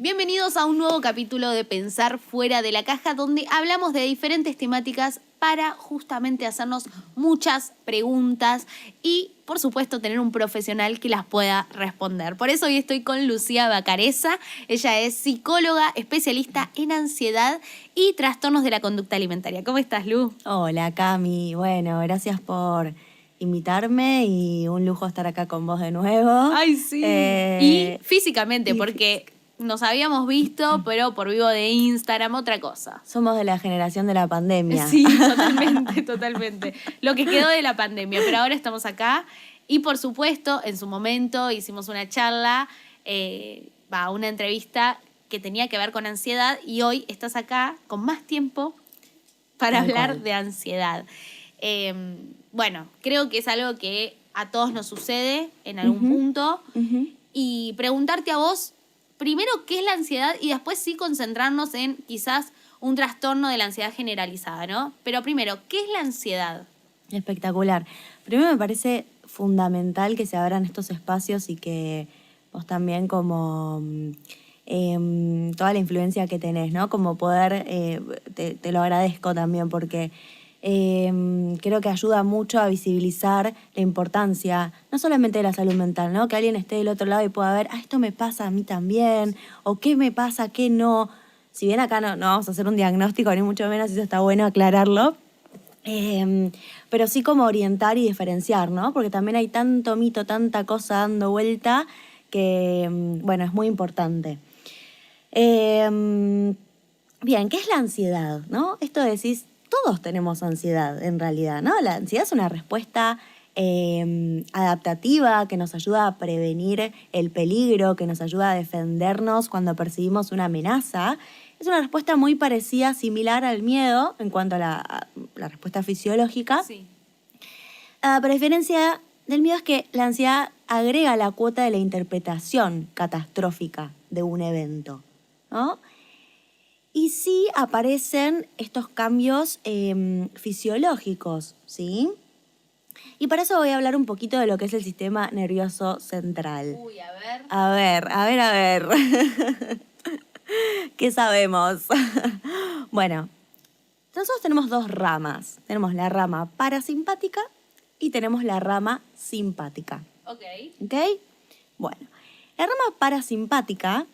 Bienvenidos a un nuevo capítulo de Pensar Fuera de la Caja, donde hablamos de diferentes temáticas para justamente hacernos muchas preguntas y, por supuesto, tener un profesional que las pueda responder. Por eso hoy estoy con Lucía Bacareza. Ella es psicóloga, especialista en ansiedad y trastornos de la conducta alimentaria. ¿Cómo estás, Lu? Hola, Cami. Bueno, gracias por invitarme y un lujo estar acá con vos de nuevo. ¡Ay, sí! Y físicamente, porque nos habíamos visto, pero por vivo de Instagram, otra cosa. Somos de la generación de la pandemia. Sí, totalmente. Lo que quedó de la pandemia, pero ahora estamos acá. Y por supuesto, en su momento hicimos una charla, una entrevista que tenía que ver con ansiedad y hoy estás acá con más tiempo para hablar de ansiedad. Bueno, creo que es algo que a todos nos sucede en algún punto. Y preguntarte a vos, primero, ¿qué es la ansiedad? Y después sí concentrarnos en quizás un trastorno de la ansiedad generalizada, ¿no? Pero primero, ¿qué es la ansiedad? Espectacular. Primero me parece fundamental que se abran estos espacios y que vos también como toda la influencia que tenés, ¿no? Como poder, te lo agradezco también porque creo que ayuda mucho a visibilizar la importancia, no solamente de la salud mental, ¿no? Que alguien esté del otro lado y pueda ver, esto me pasa a mí también, o qué me pasa, qué no. Si bien acá no vamos a hacer un diagnóstico, ni mucho menos, eso está bueno aclararlo, pero sí como orientar y diferenciar, ¿no? Porque también hay tanto mito, tanta cosa dando vuelta que, bueno, es muy importante. Bien, ¿qué es la ansiedad, no? Esto decís, todos tenemos ansiedad en realidad, ¿no? La ansiedad es una respuesta adaptativa que nos ayuda a prevenir el peligro, que nos ayuda a defendernos cuando percibimos una amenaza. Es una respuesta muy parecida, similar al miedo en cuanto a la respuesta fisiológica. Sí. Pero la diferencia del miedo es que la ansiedad agrega la cuota de la interpretación catastrófica de un evento, ¿no? Y sí aparecen estos cambios fisiológicos, ¿sí? Y para eso voy a hablar un poquito de lo que es el sistema nervioso central. Uy, a ver. A ver. ¿Qué sabemos? Bueno, nosotros tenemos dos ramas. Tenemos la rama parasimpática y tenemos la rama simpática. Ok. Bueno, la rama parasimpática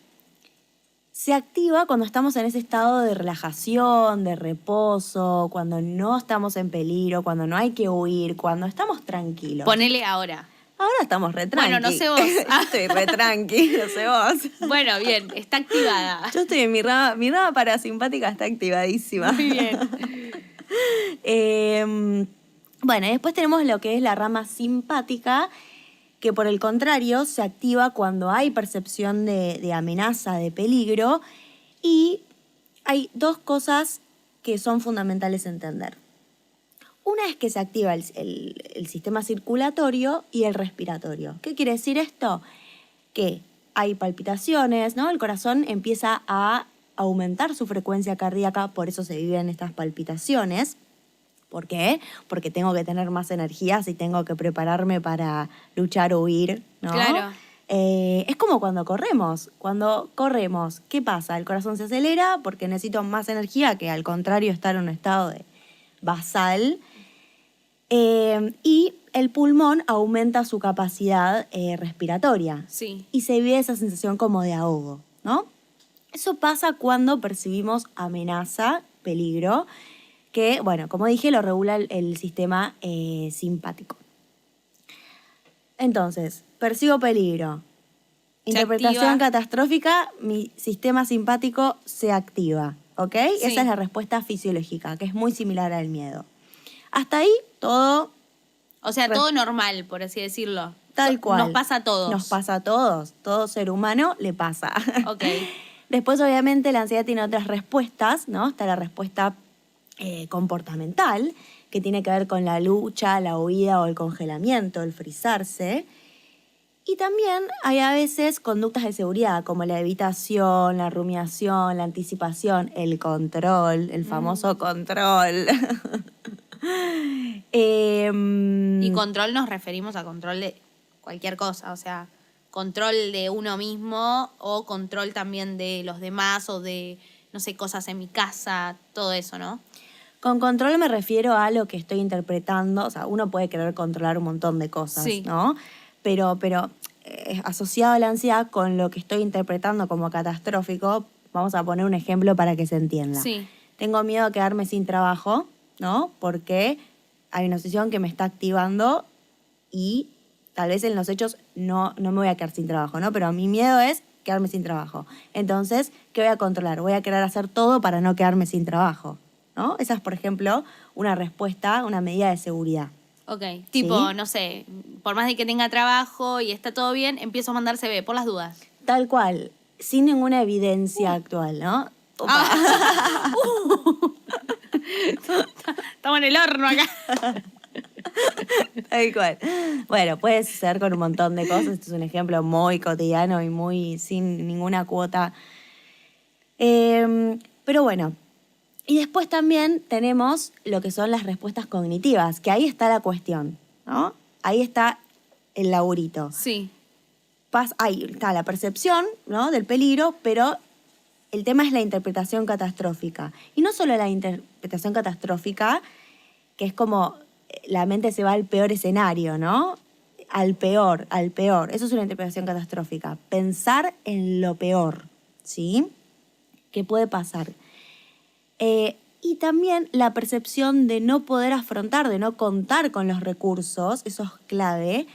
se activa cuando estamos en ese estado de relajación, de reposo, cuando no estamos en peligro, cuando no hay que huir, cuando estamos tranquilos. Ponele ahora. Ahora estamos re tranqui. Bueno, no sé vos. Yo estoy re tranqui, no sé vos. Bueno, bien, está activada. Yo estoy en mi rama parasimpática está activadísima. Muy bien. Bueno, y después tenemos lo que es la rama simpática, que por el contrario se activa cuando hay percepción de amenaza, de peligro, y hay dos cosas que son fundamentales entender. Una es que se activa el sistema circulatorio y el respiratorio. ¿Qué quiere decir esto? Que hay palpitaciones, ¿no? El corazón empieza a aumentar su frecuencia cardíaca, por eso se viven estas palpitaciones. ¿Por qué? Porque tengo que tener más energía si tengo que prepararme para luchar o huir, ¿no? Claro. Es como cuando corremos. Cuando corremos, ¿qué pasa? El corazón se acelera porque necesito más energía que al contrario estar en un estado de basal. Y el pulmón aumenta su capacidad respiratoria. Sí. Y se vive esa sensación como de ahogo, ¿no? Eso pasa cuando percibimos amenaza, peligro, que, bueno, como dije, lo regula el sistema simpático. Entonces, percibo peligro. Interpretación catastrófica, mi sistema simpático se activa, ¿ok? Sí. Esa es la respuesta fisiológica, que es muy similar al miedo. Hasta ahí, todo... O sea, todo normal, por así decirlo. Tal cual. Nos pasa a todos. Nos pasa a todos. Todo ser humano le pasa. Ok. Después, obviamente, la ansiedad tiene otras respuestas, ¿no? Está la respuesta comportamental, que tiene que ver con la lucha, la huida o el congelamiento, el frizarse. Y también hay a veces conductas de seguridad, como la evitación, la rumiación, la anticipación, el control, el famoso control. Y control nos referimos a control de cualquier cosa, o sea, control de uno mismo o control también de los demás o de, no sé, cosas en mi casa, todo eso, ¿no? Con control me refiero a lo que estoy interpretando. O sea, uno puede querer controlar un montón de cosas, Sí. ¿no? Pero asociado a la ansiedad con lo que estoy interpretando como catastrófico, vamos a poner un ejemplo para que se entienda. Sí. Tengo miedo a quedarme sin trabajo, ¿no? Porque hay una situación que me está activando y tal vez en los hechos no me voy a quedar sin trabajo, ¿no? Pero mi miedo es quedarme sin trabajo. Entonces, ¿qué voy a controlar? Voy a querer hacer todo para no quedarme sin trabajo, ¿no? Esa es, por ejemplo, una respuesta, una medida de seguridad. Ok, tipo, ¿Sí? no sé, por más de que tenga trabajo y está todo bien, empiezo a mandar CV por las dudas. Tal cual, sin ninguna evidencia actual, ¿no? Opa. Estamos en el horno acá. Tal cual. Bueno, puede suceder con un montón de cosas. Este es un ejemplo muy cotidiano y muy sin ninguna cuota. Pero bueno, y después también tenemos lo que son las respuestas cognitivas, que ahí está la cuestión, ¿no? Ahí está el laburito. Sí. Ahí está la percepción, ¿no?, del peligro, pero el tema es la interpretación catastrófica. Y no solo la interpretación catastrófica, que es como la mente se va al peor escenario, ¿no? Al peor, al peor. Eso es una interpretación catastrófica. Pensar en lo peor, ¿sí? ¿Qué puede pasar? Y también la percepción de no poder afrontar, de no contar con los recursos, eso es clave,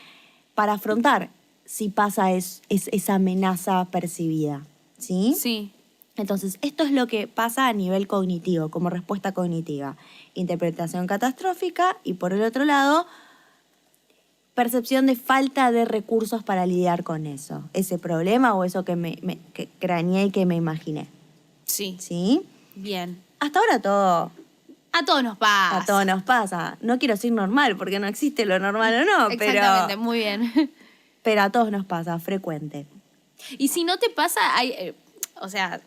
para afrontar si pasa esa amenaza percibida, ¿sí? Sí. Entonces, esto es lo que pasa a nivel cognitivo, como respuesta cognitiva. Interpretación catastrófica y, por el otro lado, percepción de falta de recursos para lidiar con eso, ese problema o eso que craneé y que me imaginé. Sí. ¿Sí? Bien. Hasta ahora todo A todos nos pasa. a todos nos pasa. No quiero decir normal, porque no existe lo normal o no, Exactamente, muy bien. pero a todos nos pasa, frecuente. Y si no te pasa, o sea,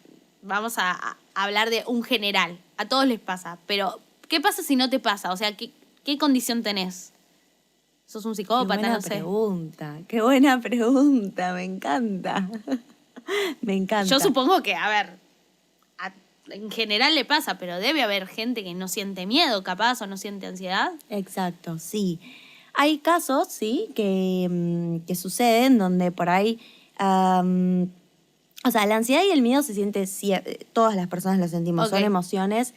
vamos a hablar de un general. A todos les pasa. Pero, ¿qué pasa si no te pasa? O sea, ¿qué condición tenés? ¿Sos un psicópata? No sé. Qué buena pregunta, me encanta. Me encanta. Yo supongo que, a ver, en general le pasa, pero debe haber gente que no siente miedo, capaz, o no siente ansiedad. Exacto, sí. Hay casos, sí, que suceden donde por ahí... o sea, la ansiedad y el miedo se siente... todas las personas lo sentimos, Ok. son emociones.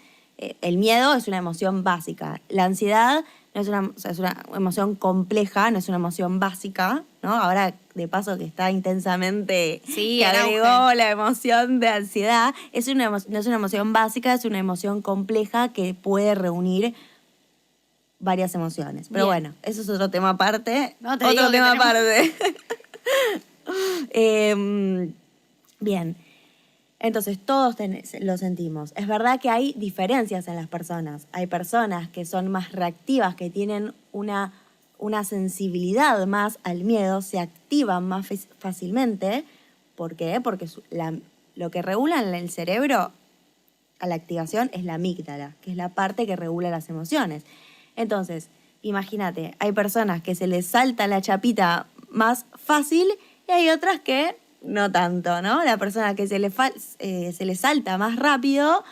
El miedo es una emoción básica. La ansiedad no es o sea, es una emoción compleja, no es una emoción básica, ¿no? Ahora, de paso, que está intensamente... Sí, que en agregó auge. la emoción de ansiedad. No es una emoción básica, es una emoción compleja que puede reunir varias emociones. Pero Bien. bueno, eso es otro tema aparte. No, te digo que tenemos- aparte. Bien. Entonces, todos lo sentimos. Es verdad que hay diferencias en las personas. Hay personas que son más reactivas, que tienen una sensibilidad más al miedo, se activan más fácilmente. ¿Por qué? Porque lo que regula en el cerebro a la activación es la amígdala, que es la parte que regula las emociones. Entonces, imagínate, hay personas que se les salta la chapita más fácil y hay otras que no tanto, ¿no? La persona que se le salta más rápido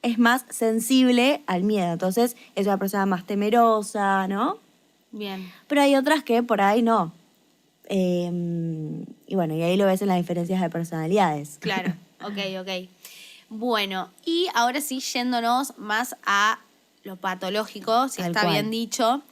es más sensible al miedo. Entonces, es una persona más temerosa, ¿no? Bien. Pero hay otras que por ahí no. Y bueno, y ahí lo ves en las diferencias de personalidades. Claro, ok. Bueno, y ahora sí, yéndonos más a lo patológico, si Tal está cual. bien dicho.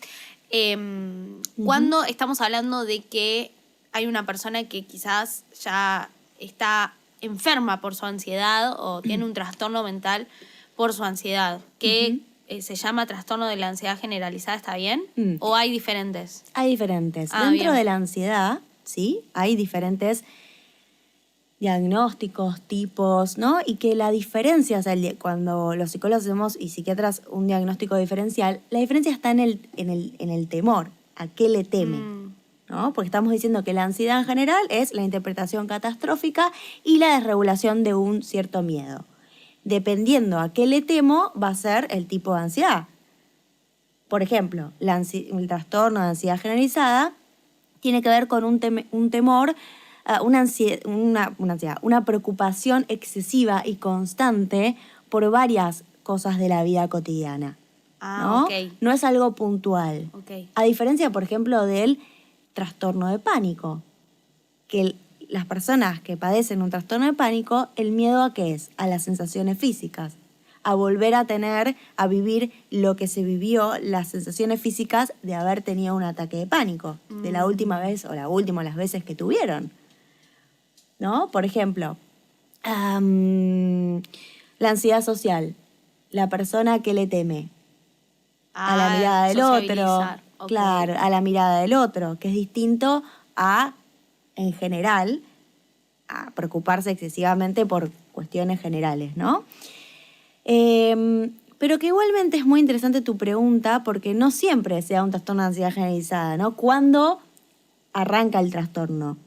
Cuando estamos hablando de que hay una persona que quizás ya está enferma por su ansiedad o tiene un trastorno mental por su ansiedad, que se llama trastorno de la ansiedad generalizada, ¿está bien? Mm. ¿O hay diferentes? Hay diferentes. Ah, Dentro bien. de la ansiedad, ¿sí? Hay diferentes diagnósticos, tipos, ¿no? Y que la diferencia, o sea, cuando los psicólogos hacemos y psiquiatras un diagnóstico diferencial, la diferencia está en el temor, a qué le temen, ¿no? Porque estamos diciendo que la ansiedad en general es la interpretación catastrófica y la desregulación de un cierto miedo. Dependiendo a qué le temo, va a ser el tipo de ansiedad. Por ejemplo, el trastorno de ansiedad generalizada tiene que ver con un temor una preocupación excesiva y constante por varias cosas de la vida cotidiana. ¿No? Ok. No es algo puntual. Ok. A diferencia, por ejemplo, del trastorno de pánico, que las personas que padecen un trastorno de pánico, el miedo ¿a qué es? A las sensaciones físicas, a volver a vivir lo que se vivió, las sensaciones físicas de haber tenido un ataque de pánico, de la última vez o las veces que tuvieron. ¿No? Por ejemplo, la ansiedad social, la persona que le teme a la mirada del otro, sociabilizar. Ok. claro, a la mirada del otro, que es distinto a, en general, a preocuparse excesivamente por cuestiones generales, ¿no? Pero que igualmente es muy interesante tu pregunta porque no siempre se da un trastorno de ansiedad generalizada, ¿no? ¿Cuándo arranca el trastorno?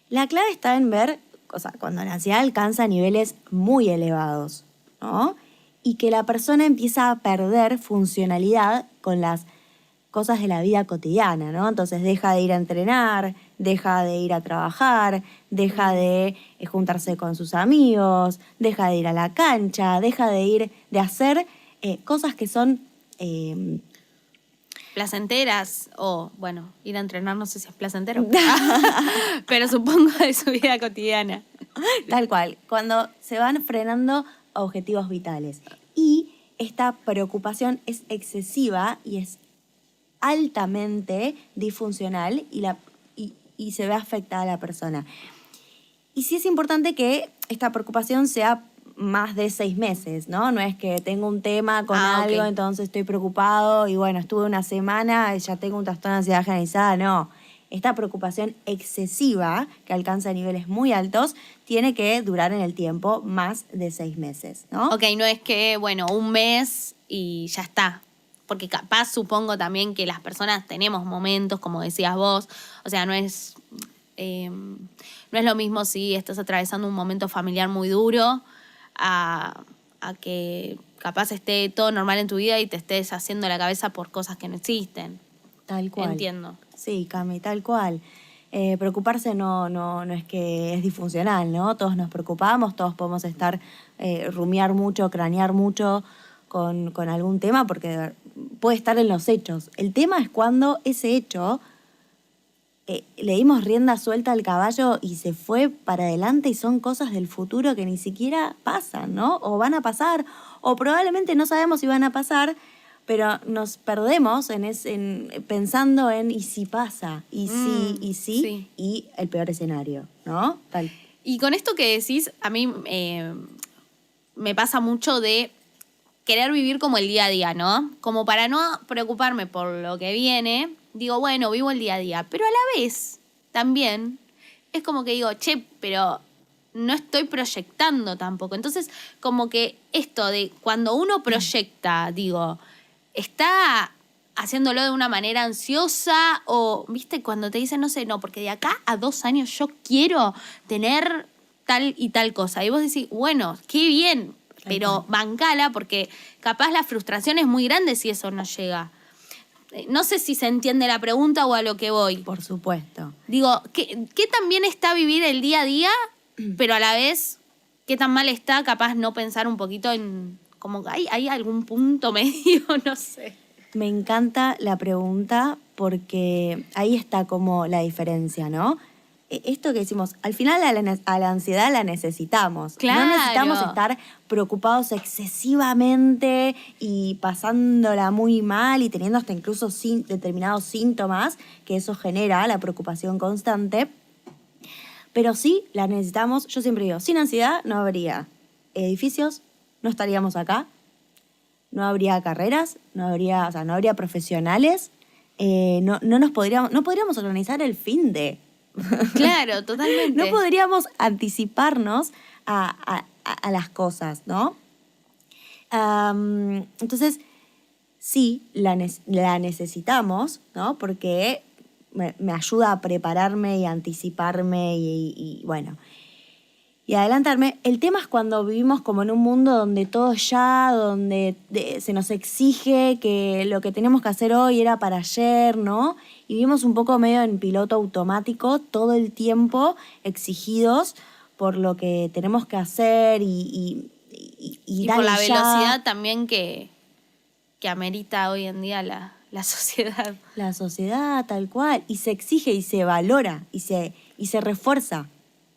La clave está en ver, o sea, cuando la ansiedad alcanza niveles muy elevados, ¿no? Y que la persona empieza a perder funcionalidad con las cosas de la vida cotidiana, ¿no? Entonces deja de ir a entrenar, deja de ir a trabajar, deja de juntarse con sus amigos, deja de ir a la cancha, deja de hacer cosas que son placenteras o, bueno, ir a entrenar no sé si es placentero, pero supongo de su vida cotidiana. tal cual, cuando se van frenando objetivos vitales. Y esta preocupación es excesiva y es altamente disfuncional y se ve afectada a la persona. Y sí es importante que esta preocupación sea más de 6 meses, ¿no? No es que tengo un tema con algo, ok. entonces estoy preocupado y bueno, estuve una semana y ya tengo un trastorno de ansiedad generalizada, no. Esta preocupación excesiva, que alcanza niveles muy altos, tiene que durar en el tiempo más de 6 meses, ¿no? Ok, no es que, bueno, un mes y ya está. Porque capaz supongo también que las personas tenemos momentos, como decías vos, o sea, no es lo mismo si estás atravesando un momento familiar muy duro a que capaz esté todo normal en tu vida y te estés haciendo la cabeza por cosas que no existen. Tal cual. Entiendo. Sí, Cami, tal cual. Preocuparse no es que es disfuncional, ¿no? Todos nos preocupamos, todos podemos rumiar mucho, cranear mucho con algún tema porque puede estar en los hechos. El tema es cuando ese hecho le dimos rienda suelta al caballo y se fue para adelante y son cosas del futuro que ni siquiera pasan, ¿no? O van a pasar, o probablemente no sabemos si van a pasar, pero nos perdemos pensando en y si pasa, y sí. y el peor escenario, ¿no? Tal. Y con esto que decís, a mí me pasa mucho de querer vivir como el día a día, ¿no? Como para no preocuparme por lo que viene, digo, bueno, vivo el día a día. Pero a la vez, también, es como que digo, che, pero no estoy proyectando tampoco. Entonces, como que esto de cuando uno proyecta, digo, está haciéndolo de una manera ansiosa o, viste, cuando te dicen, no sé, no, porque de acá a 2 años yo quiero tener tal y tal cosa. Y vos decís, bueno, qué bien, pero bancala porque capaz la frustración es muy grande si eso no llega. No sé si se entiende la pregunta o a lo que voy. Por supuesto. Digo, ¿qué tan bien está vivir el día a día, pero a la vez, qué tan mal está capaz no pensar un poquito en como que hay algún punto medio, no sé? Me encanta la pregunta porque ahí está como la diferencia, ¿no? Esto que decimos, al final a la ansiedad la necesitamos. Claro. No necesitamos estar preocupados excesivamente y pasándola muy mal y teniendo hasta incluso determinados síntomas que eso genera, la preocupación constante. Pero sí la necesitamos, yo siempre digo, sin ansiedad no habría edificios, no estaríamos acá, no habría carreras, no habría profesionales, no podríamos organizar el fin de... Claro, totalmente. No podríamos anticiparnos a las cosas, ¿no? Entonces, sí, la necesitamos, ¿no? Porque me ayuda a prepararme y a anticiparme y bueno. y adelantarme. El tema es cuando vivimos como en un mundo donde todo ya, donde se nos exige que lo que tenemos que hacer hoy era para ayer, ¿no? Y vivimos un poco medio en piloto automático, todo el tiempo exigidos por lo que tenemos que hacer y por la dale ya. velocidad también que amerita hoy en día la sociedad. La sociedad, tal cual. Y se exige y se valora y se refuerza,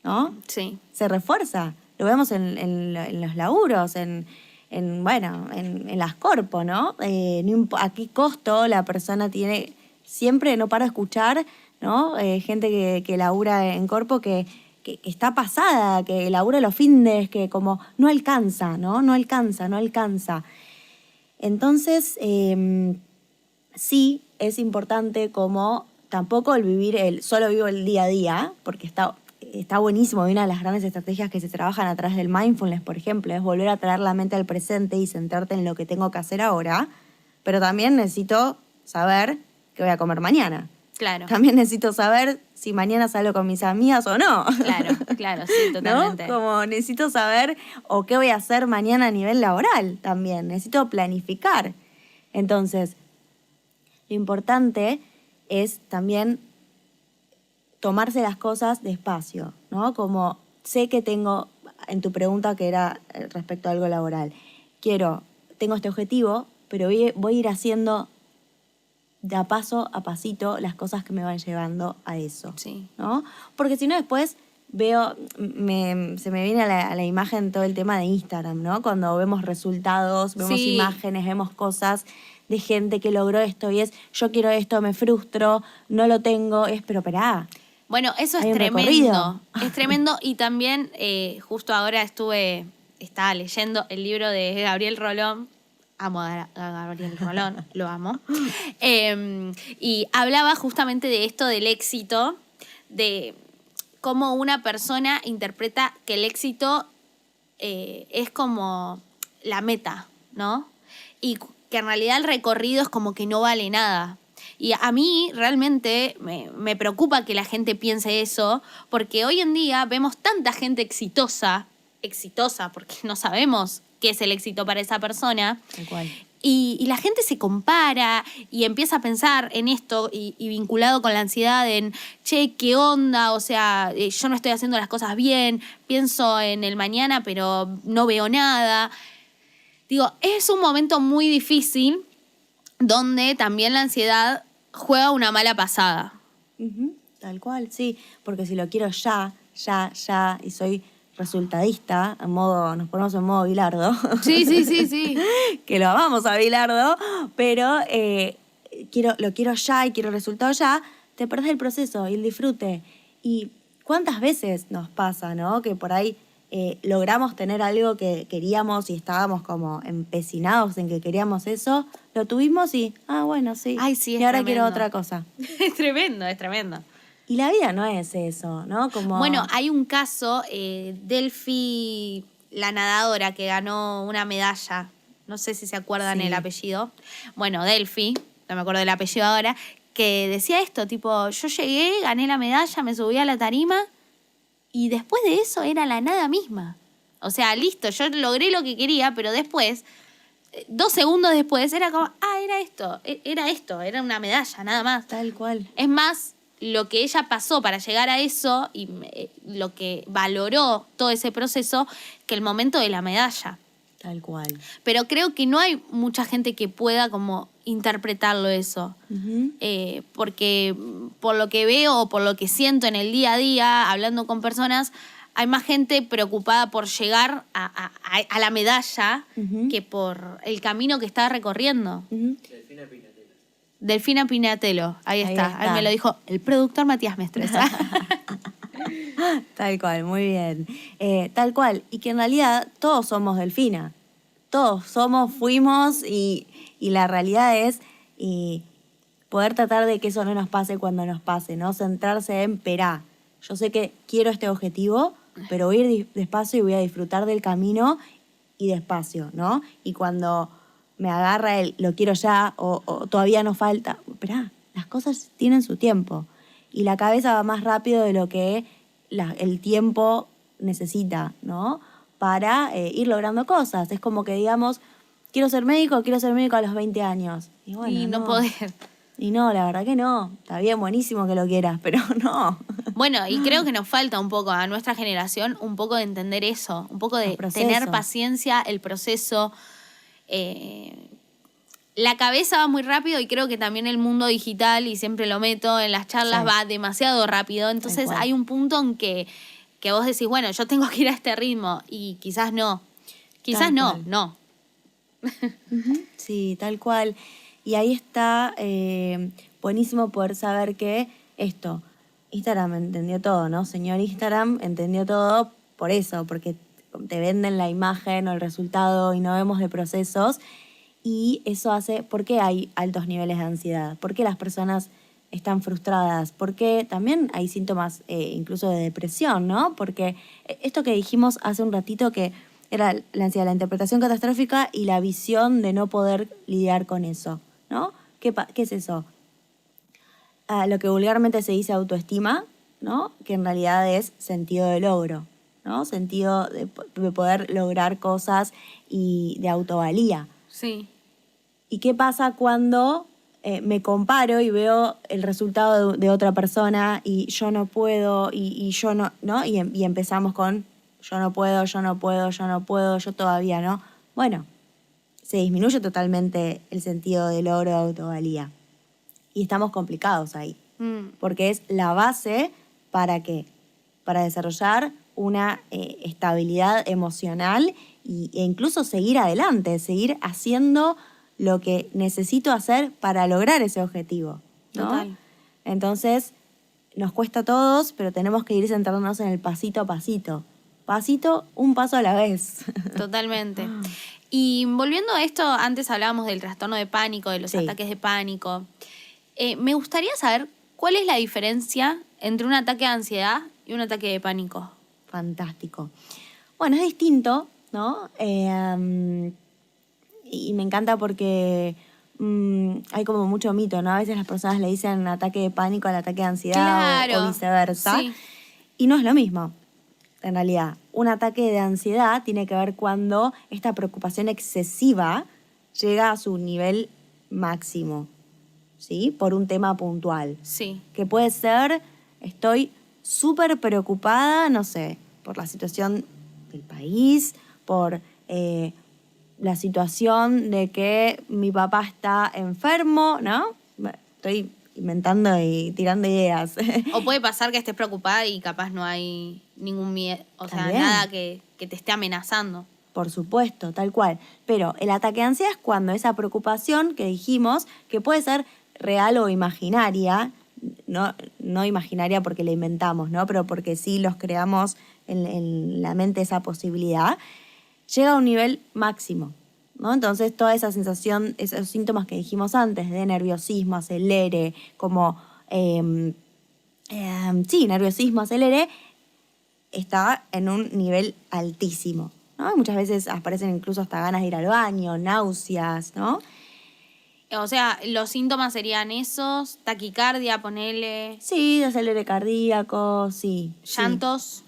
¿no? Sí. Se refuerza. Lo vemos en los laburos, en las corpos, ¿no? ¿A qué costo la persona tiene? Siempre no paro de escuchar, ¿no? Gente que labura en corpo que está pasada, que labura los findes, que como no alcanza, ¿no? No alcanza. Entonces, sí es importante como tampoco el vivir solo vivo el día a día, porque está buenísimo. Y una de las grandes estrategias que se trabajan a través del mindfulness, por ejemplo, es volver a traer la mente al presente y centrarte en lo que tengo que hacer ahora, pero también necesito saber qué voy a comer mañana. Claro. También necesito saber si mañana salgo con mis amigas o no. Claro, sí, totalmente. ¿No? Como necesito saber o qué voy a hacer mañana a nivel laboral también. Necesito planificar. Entonces, lo importante es también tomarse las cosas despacio, ¿no? Como sé que tengo, en tu pregunta que era respecto a algo laboral, tengo este objetivo, pero voy a ir haciendo de a paso a pasito las cosas que me van llevando a eso, sí, ¿no? Porque si no después veo, se me viene a la imagen todo el tema de Instagram, ¿no? Cuando vemos resultados, vemos imágenes, vemos cosas de gente que logró esto y yo quiero esto, me frustro, no lo tengo, pero esperá. Bueno, eso es tremendo. Es tremendo y también justo ahora estaba leyendo el libro de Gabriel Rolón. Amo a Gabriel Rolón, lo amo. Y hablaba justamente de esto del éxito, de cómo una persona interpreta que el éxito es como la meta, ¿no? Y que en realidad el recorrido es como que no vale nada. Y a mí realmente me preocupa que la gente piense eso, porque hoy en día vemos tanta gente exitosa, porque no sabemos qué es el éxito para esa persona. Tal cual. Y la gente se compara y empieza a pensar en esto y vinculado con la ansiedad en, che, ¿qué onda? O sea, yo no estoy haciendo las cosas bien, pienso en el mañana pero no veo nada. Digo, es un momento muy difícil donde también la ansiedad juega una mala pasada. Uh-huh. Tal cual, sí, porque si lo quiero ya, y soy resultadista, nos ponemos en modo Bilardo. Sí. Que lo amamos a Bilardo, pero lo quiero ya y quiero el resultado ya, te perdés el proceso y el disfrute. Y cuántas veces nos pasa, ¿no? Que por ahí logramos tener algo que queríamos y estábamos como empecinados en que queríamos eso, lo tuvimos y, bueno, sí. Ay, sí, y ahora quiero otra cosa. Es tremendo. Y la vida no es eso, ¿no? Como... Bueno, hay un caso, Delphi, la nadadora que ganó una medalla, no sé si se acuerdan el apellido. Bueno, Delphi, no me acuerdo del apellido ahora, que decía esto, tipo, yo llegué, gané la medalla, me subí a la tarima y después de eso era la nada misma. O sea, listo, yo logré lo que quería, pero después, 2 segundos después, era como, era esto, era una medalla, nada más. Tal cual. Es más, lo que ella pasó para llegar a eso y lo que valoró todo ese proceso que el momento de la medalla. Tal cual. Pero creo que no hay mucha gente que pueda como interpretarlo eso. Uh-huh. Porque por lo que veo o por lo que siento en el día a día, hablando con personas, hay más gente preocupada por llegar a la medalla uh-huh. que por el camino que está recorriendo. Uh-huh. Delfina Pinatelo, ahí está. Ahí me lo dijo el productor Matías Mestres. Tal cual, muy bien. Tal cual. Y que en realidad todos somos Delfina. Todos fuimos y la realidad es poder tratar de que eso no nos pase cuando nos pase, ¿no? Centrarse en, yo sé que quiero este objetivo, pero voy a ir despacio y voy a disfrutar del camino y despacio, ¿no? Y cuando me agarra lo quiero ya o todavía no falta, las cosas tienen su tiempo y la cabeza va más rápido de lo que el tiempo necesita, ¿no? Para ir logrando cosas. Es como que digamos, quiero ser médico a los 20 años. Y bueno, y no poder. Y no, la verdad que no. Está bien, buenísimo que lo quieras, pero no. Bueno, y creo que nos falta un poco a nuestra generación, un poco de entender eso, un poco de tener paciencia, el proceso. La cabeza va muy rápido y creo que también el mundo digital, y siempre lo meto en las charlas, va demasiado rápido. Entonces hay un punto en que vos decís, bueno, yo tengo que ir a este ritmo y quizás no. Quizás no. Sí, tal cual. Y ahí está buenísimo poder saber que Instagram entendió todo, ¿no? Señor Instagram entendió todo por eso, porque te venden la imagen o el resultado y no vemos de procesos. Y eso hace, ¿por qué hay altos niveles de ansiedad? ¿Por qué las personas están frustradas? ¿Por qué también hay síntomas incluso de depresión, ¿no? Porque esto que dijimos hace un ratito que era la ansiedad, la interpretación catastrófica y la visión de no poder lidiar con eso, ¿no? ¿Qué es eso? Lo que vulgarmente se dice autoestima, ¿no? Que en realidad es sentido de logro, ¿no? Sentido de poder lograr cosas y de autovalía. Sí. ¿Y qué pasa cuando me comparo y veo el resultado de otra persona y yo no puedo y yo no, ¿no? Y empezamos con yo no puedo, yo todavía no. Bueno, se disminuye totalmente el sentido de logro de autovalía. Y estamos complicados ahí. Porque es la base ¿para qué? Para desarrollar una estabilidad emocional e incluso seguir adelante, seguir haciendo lo que necesito hacer para lograr ese objetivo, ¿no? Total. Entonces, nos cuesta a todos, pero tenemos que ir centrándonos en el pasito a pasito. Pasito, un paso a la vez. Totalmente. Y volviendo a esto, antes hablábamos del trastorno de pánico, de los ataques de pánico. Me gustaría saber cuál es la diferencia entre un ataque de ansiedad y un ataque de pánico. Fantástico. Bueno, es distinto, ¿no? Y me encanta porque hay como mucho mito, ¿no? A veces las personas le dicen ataque de pánico al ataque de ansiedad o viceversa. Sí. Y no es lo mismo, en realidad. Un ataque de ansiedad tiene que ver cuando esta preocupación excesiva llega a su nivel máximo, ¿sí? Por un tema puntual. Sí. Que puede ser, estoy súper preocupada, no sé, por la situación del país, por la situación de que mi papá está enfermo, ¿no? Estoy inventando y tirando ideas. O puede pasar que estés preocupada y capaz no hay ningún miedo, o sea, También. nada que te esté amenazando. Por supuesto, tal cual. Pero el ataque de ansiedad es cuando esa preocupación que dijimos, que puede ser real o imaginaria, no imaginaria porque la inventamos, ¿no? Pero porque sí los creamos en la mente esa posibilidad, llega a un nivel máximo, ¿no? Entonces toda esa sensación, esos síntomas que dijimos antes de nerviosismo, acelere, como nerviosismo, acelere, está en un nivel altísimo, ¿no? Muchas veces aparecen incluso hasta ganas de ir al baño, náuseas, ¿no? O sea, los síntomas serían esos, taquicardia, ponele. Sí, acelere cardíaco, sí. Llantos.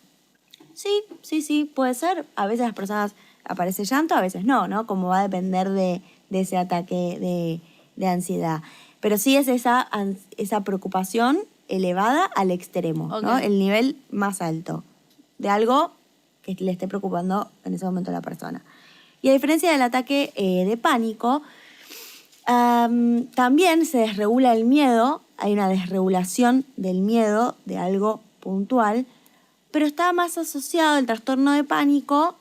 Sí, puede ser. A veces las personas aparece llanto, a veces no, como va a depender de ese ataque de ansiedad. Pero sí es esa preocupación elevada al extremo, Okay. ¿no? El nivel más alto de algo que le esté preocupando en ese momento a la persona. Y a diferencia del ataque de pánico, también se desregula el miedo, hay una desregulación del miedo de algo puntual, pero está más asociado el trastorno de pánico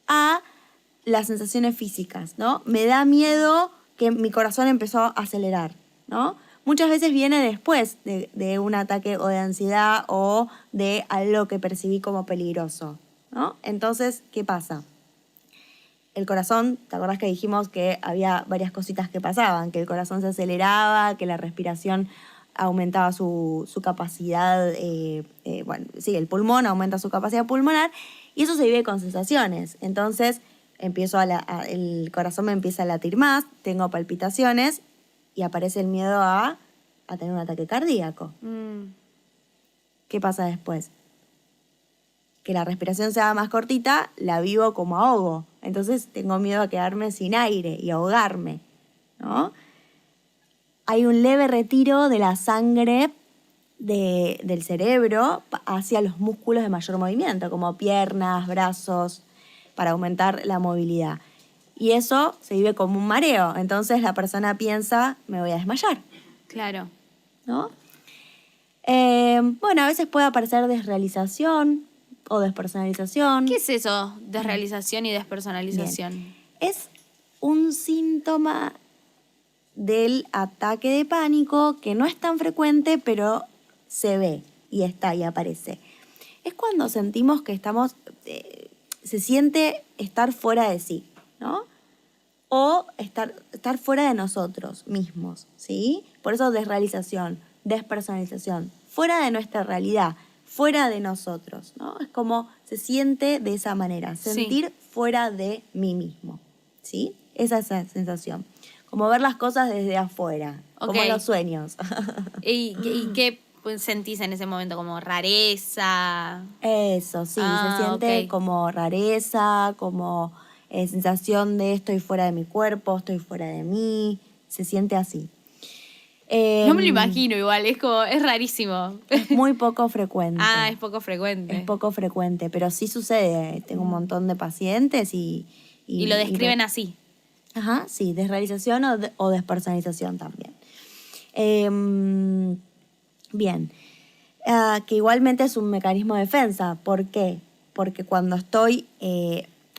a las sensaciones físicas, ¿no? Me da miedo que mi corazón empezó a acelerar, ¿no? Muchas veces viene después de un ataque o de ansiedad o de algo que percibí como peligroso, ¿no? Entonces, ¿qué pasa? El corazón, ¿te acordás que dijimos que había varias cositas que pasaban? Que el corazón se aceleraba, que la respiración aumentaba su capacidad, el pulmón aumenta su capacidad pulmonar y eso se vive con sensaciones. Entonces, el corazón me empieza a latir más, tengo palpitaciones y aparece el miedo a tener un ataque cardíaco. ¿Qué pasa después? que la respiración sea más cortita, la vivo como ahogo. Entonces tengo miedo a quedarme sin aire y ahogarme, ¿no? Hay un leve retiro de la sangre del cerebro hacia los músculos de mayor movimiento, como piernas, brazos, para aumentar la movilidad. Y eso se vive como un mareo. Entonces la persona piensa, me voy a desmayar. Claro. ¿No? Bueno, a veces puede aparecer desrealización o despersonalización. ¿Qué es eso? Desrealización y despersonalización. Bien. Es un síntoma del ataque de pánico que no es tan frecuente, pero se ve y está y aparece. Es cuando sentimos que estamos, se siente estar fuera de sí, ¿no? O estar fuera de nosotros mismos, ¿sí? Por eso desrealización, despersonalización, fuera de nuestra realidad, fuera de nosotros, ¿no? Es como se siente de esa manera, sentir fuera de mí mismo, ¿sí? Esa es la sensación. Como ver las cosas desde afuera, como los sueños. ¿Y qué sentís en ese momento? ¿Como rareza? Eso, sí, se siente como rareza, como sensación de estoy fuera de mi cuerpo, estoy fuera de mí, se siente así. No me lo imagino igual, es rarísimo. Es muy poco frecuente. Es poco frecuente. Es poco frecuente, pero sí sucede. Tengo un montón de pacientes y lo describen así. Ajá, sí, desrealización o despersonalización también. Bien, que igualmente es un mecanismo de defensa. ¿Por qué? Porque cuando estoy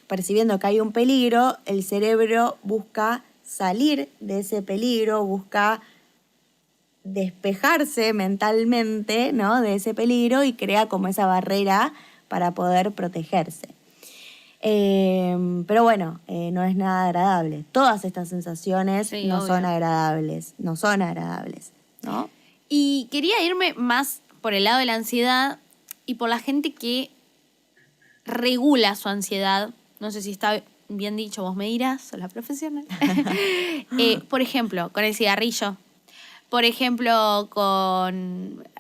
percibiendo que hay un peligro, el cerebro busca salir de ese peligro, busca despejarse mentalmente, ¿no?, de ese peligro y crea como esa barrera para poder protegerse. Pero bueno, no es nada agradable. Todas estas sensaciones no son agradables, ¿no? Y quería irme más por el lado de la ansiedad y por la gente que regula su ansiedad. No sé si está bien dicho, vos me dirás, sos la profesional. Por ejemplo, con el cigarrillo. Por ejemplo,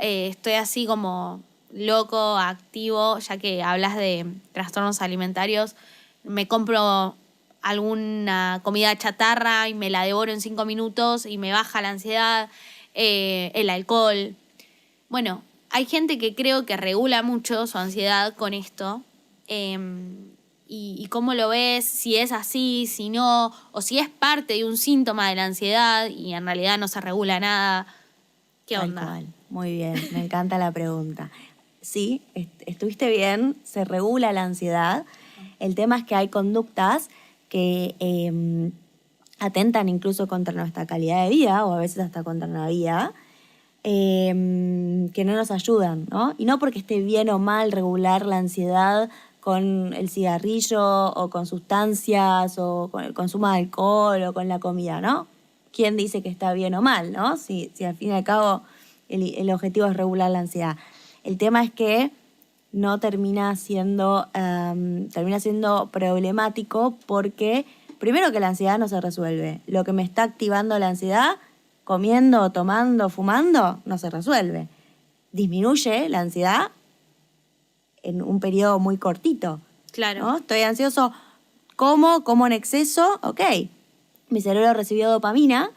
estoy así como loco, activo, ya que hablas de trastornos alimentarios, me compro alguna comida chatarra y me la devoro en 5 minutos y me baja la ansiedad, el alcohol. Bueno, hay gente que creo que regula mucho su ansiedad con esto. Y cómo lo ves, si es así, si no, o si es parte de un síntoma de la ansiedad y en realidad no se regula nada. ¿Qué onda? Tal cual. Muy bien, me encanta la pregunta. Sí, estuviste bien, se regula la ansiedad. El tema es que hay conductas que atentan incluso contra nuestra calidad de vida o a veces hasta contra la vida, que no nos ayudan, ¿no? Y no porque esté bien o mal regular la ansiedad con el cigarrillo o con sustancias o con el consumo de alcohol o con la comida, ¿no? ¿Quién dice que está bien o mal, no? Si al fin y al cabo el objetivo es regular la ansiedad. El tema es que no termina siendo problemático porque, primero, que la ansiedad no se resuelve. Lo que me está activando la ansiedad, comiendo, tomando, fumando, no se resuelve. Disminuye la ansiedad en un periodo muy cortito. Claro. ¿No? Estoy ansioso, como en exceso, ok. Mi cerebro recibió dopamina,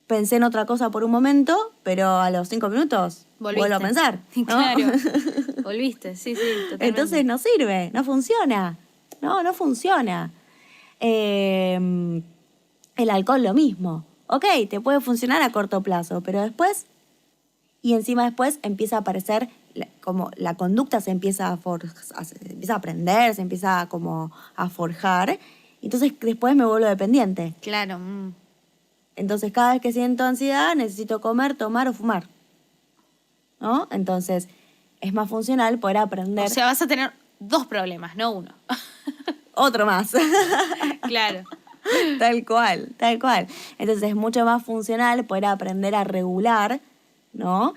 pensé en otra cosa por un momento, pero a los 5 minutos vuelvo a pensar, ¿no? Claro, volviste, sí, totalmente. Entonces no sirve, no funciona, no funciona. El alcohol lo mismo. Ok, te puede funcionar a corto plazo, pero después, y encima después empieza a aparecer, como la conducta se empieza a aprender, se empieza como a forjar, entonces después me vuelvo dependiente. Claro. Entonces cada vez que siento ansiedad necesito comer, tomar o fumar, ¿no? Entonces es más funcional poder aprender. O sea, vas a tener 2 problemas, no 1. Otro más. Claro. Tal cual. Entonces es mucho más funcional poder aprender a regular, ¿no?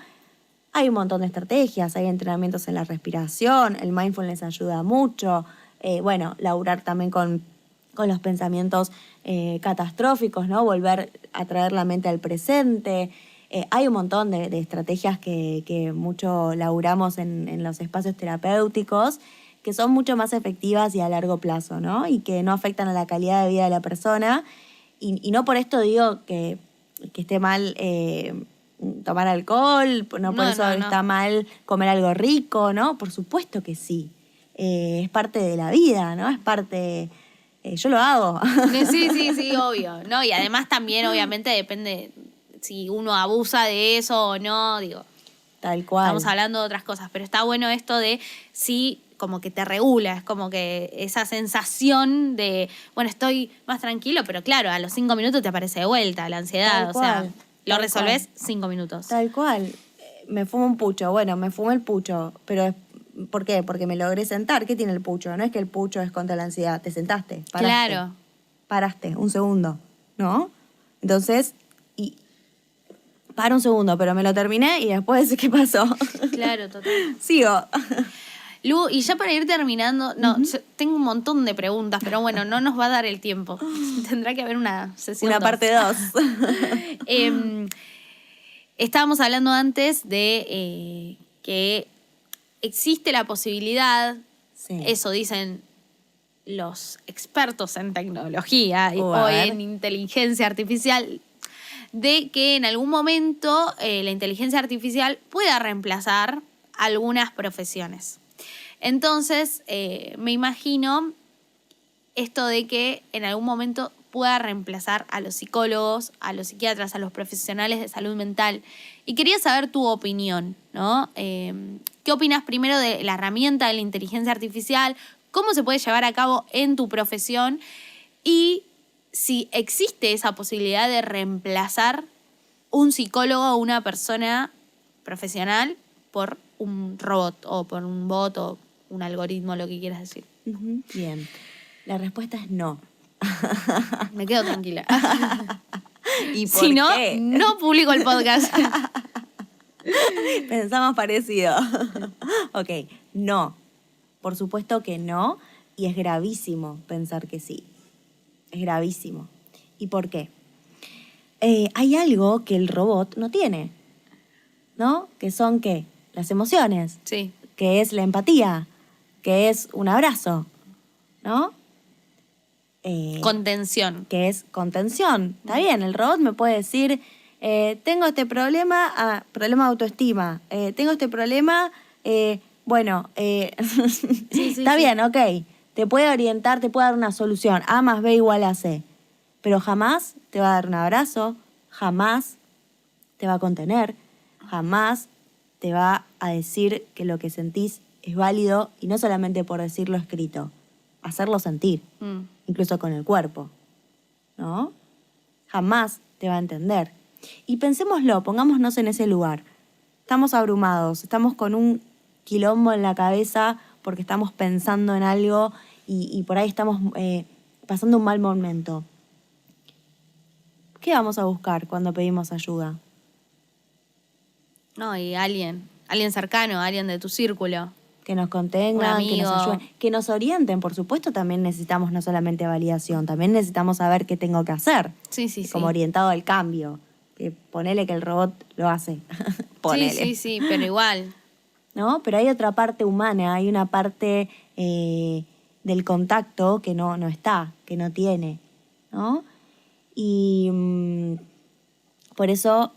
Hay un montón de estrategias, hay entrenamientos en la respiración, el mindfulness ayuda mucho, laburar también con los pensamientos catastróficos, ¿no? Volver a traer la mente al presente, Hay un montón de estrategias que mucho laburamos en los espacios terapéuticos, que son mucho más efectivas y a largo plazo, ¿no? Y que no afectan a la calidad de vida de la persona. Y no por esto digo que esté mal tomar alcohol, no por eso está mal comer algo rico, ¿no? Por supuesto que sí. Es parte de la vida, ¿no? Es parte... yo lo hago. Sí, obvio. No, y además también, obviamente, depende si uno abusa de eso o no, digo. Tal cual. Estamos hablando de otras cosas, pero está bueno esto de sí, como que te regula, es como que esa sensación de, bueno, estoy más tranquilo, pero claro, a los 5 minutos te aparece de vuelta la ansiedad, Tal cual, lo resolvés 5 minutos. Tal cual. Me fumo un pucho, bueno, me fumo el pucho, pero ¿por qué? Porque me logré sentar. ¿Qué tiene el pucho? No es que el pucho es contra la ansiedad, te sentaste, paraste. Claro. Paraste, un segundo, ¿no? Entonces, paro un segundo, pero me lo terminé y después, ¿qué pasó? Claro, total. Sigo. Lu, y ya para ir terminando, tengo un montón de preguntas, pero bueno, no nos va a dar el tiempo. Tendrá que haber una sesión Una parte 2. Estábamos hablando antes de que existe la posibilidad, eso dicen los expertos en tecnología o en inteligencia artificial, de que en algún momento la inteligencia artificial pueda reemplazar algunas profesiones. Entonces, me imagino esto de que en algún momento pueda reemplazar a los psicólogos, a los psiquiatras, a los profesionales de salud mental. Y quería saber tu opinión, ¿no? ¿Qué opinas primero de la herramienta de la inteligencia artificial? ¿Cómo se puede llevar a cabo en tu profesión? Y si existe esa posibilidad de reemplazar un psicólogo o una persona profesional por un robot o por un bot o un algoritmo, lo que quieras decir. Bien. La respuesta es no. Me quedo tranquila. ¿Y por si no, qué? no publico el podcast. Pensamos parecido. Ok, no. Por supuesto que no. Y es gravísimo pensar que sí. Es gravísimo. ¿Y por qué? Hay algo que el robot no tiene, ¿no? Que son, ¿qué? Las emociones. Sí. Que es la empatía. Que es un abrazo, ¿no? Contención. Que es contención. Está bien, el robot me puede decir, tengo este problema, problema de autoestima, tengo este problema, bueno, está bien, ok, te puede orientar, te puede dar una solución, A más B igual a C, pero jamás te va a dar un abrazo, jamás te va a contener, jamás te va a decir que lo que sentís es válido y no solamente por decirlo escrito, hacerlo sentir. Incluso con el cuerpo, ¿no? Jamás te va a entender. Y pensémoslo, pongámonos en ese lugar. Estamos abrumados, estamos con un quilombo en la cabeza porque estamos pensando en algo y por ahí estamos pasando un mal momento. ¿Qué vamos a buscar cuando pedimos ayuda? No, y alguien cercano, alguien de tu círculo. Que nos contengan, que nos ayuden, que nos orienten. Por supuesto, también necesitamos no solamente validación, también necesitamos saber qué tengo que hacer. Sí. Como orientado al cambio. Que ponele que el robot lo hace. Ponele. Sí, pero igual. ¿No? Pero hay otra parte humana, hay una parte del contacto que no está, que no tiene, ¿no? Y por eso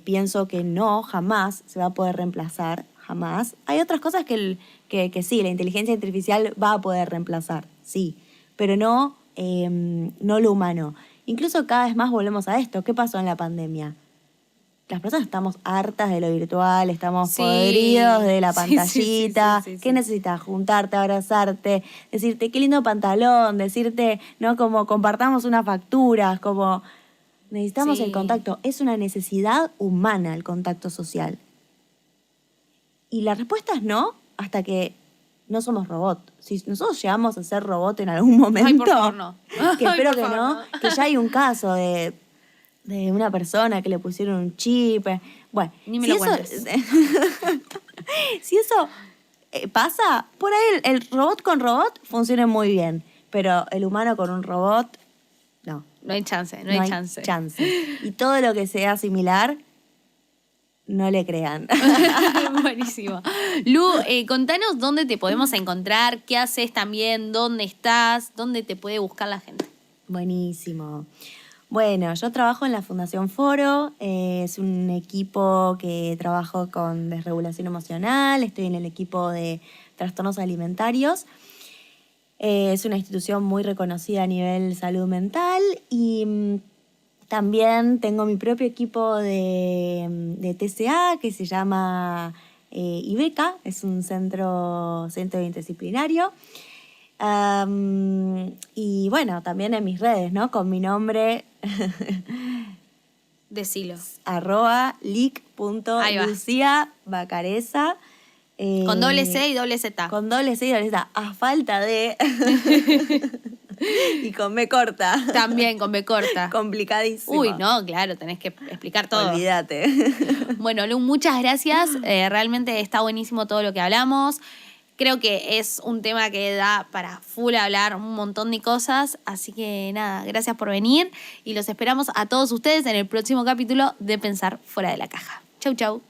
pienso que no, jamás se va a poder reemplazar. Jamás. Hay otras cosas que sí, la inteligencia artificial va a poder reemplazar, sí, pero no lo humano. Incluso cada vez más volvemos a esto. ¿Qué pasó en la pandemia? Las personas estamos hartas de lo virtual, estamos podridos de la pantallita. Sí. ¿Qué necesitas? Juntarte, abrazarte, decirte qué lindo pantalón, decirte, ¿no? Como compartamos unas facturas, como necesitamos el contacto. Es una necesidad humana el contacto social. Y la respuesta es no, hasta que no somos robot. Si nosotros llegamos a ser robot en algún momento... Ay, por favor, no. Que espero que no. Que ya hay un caso de una persona que le pusieron un chip. Bueno, ni me lo cuentes. Si eso pasa, por ahí el robot con robot funciona muy bien. Pero el humano con un robot, no. No hay chance, no hay chance. Y todo lo que sea similar no le crean. Buenísimo. Lu, contanos dónde te podemos encontrar, qué haces también, dónde estás, dónde te puede buscar la gente. Buenísimo. Bueno, yo trabajo en la Fundación Foro, es un equipo que trabajo con desregulación emocional, estoy en el equipo de trastornos alimentarios. Es una institución muy reconocida a nivel salud mental y también tengo mi propio equipo de TCA que se llama IBECA, es un centro interdisciplinario. Y bueno, también en mis redes, ¿no? Con mi nombre, Decilo. @lic.luciabacareza. Con doble C y doble Z. Con doble C y doble Z. A falta de... y con B corta. También con B corta. Complicadísimo. Uy, no, claro, tenés que explicar todo. Olvídate. Bueno, Lu, muchas gracias. Realmente está buenísimo todo lo que hablamos. Creo que es un tema que da para full hablar un montón de cosas. Así que nada, gracias por venir y los esperamos a todos ustedes en el próximo capítulo de Pensar Fuera de la Caja. Chau, chau.